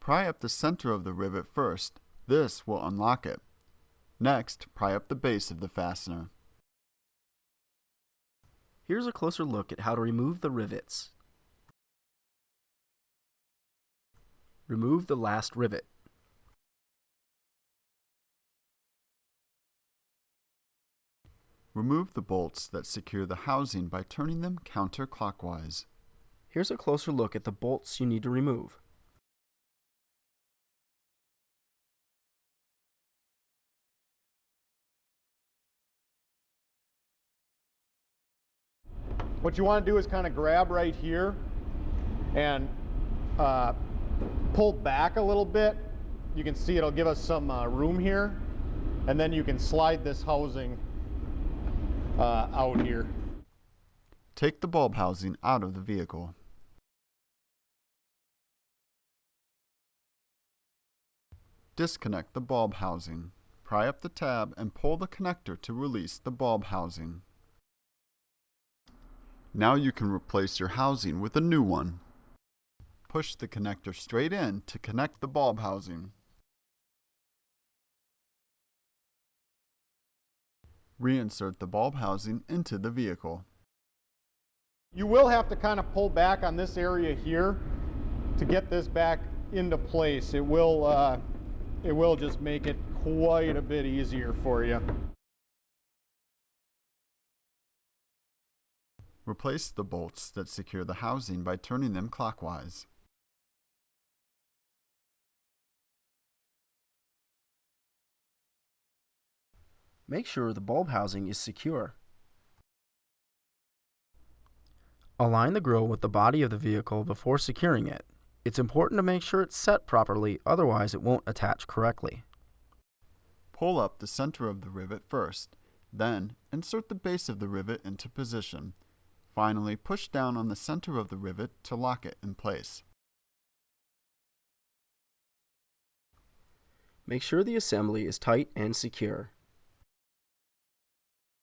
Pry up the center of the rivet first. This will unlock it. Next, pry up the base of the fastener. Here's a closer look at how to remove the rivets. Remove the last rivet. Remove the bolts that secure the housing by turning them counterclockwise. Here's a closer look at the bolts you need to remove. What you want to do is kind of grab right here and pull back a little bit. You can see it'll give us some room here, and then you can slide this housing out here. Take the bulb housing out of the vehicle. Disconnect the bulb housing. Pry up the tab and pull the connector to release the bulb housing. Now you can replace your housing with a new one. Push the connector straight in to connect the bulb housing. Reinsert the bulb housing into the vehicle. You will have to kind of pull back on this area here to get this back into place. It will just make it quite a bit easier for you. Replace the bolts that secure the housing by turning them clockwise. Make sure the bulb housing is secure. Align the grille with the body of the vehicle before securing it. It's important to make sure it's set properly, otherwise it won't attach correctly. Pull up the center of the rivet first, then insert the base of the rivet into position. Finally, push down on the center of the rivet to lock it in place. Make sure the assembly is tight and secure.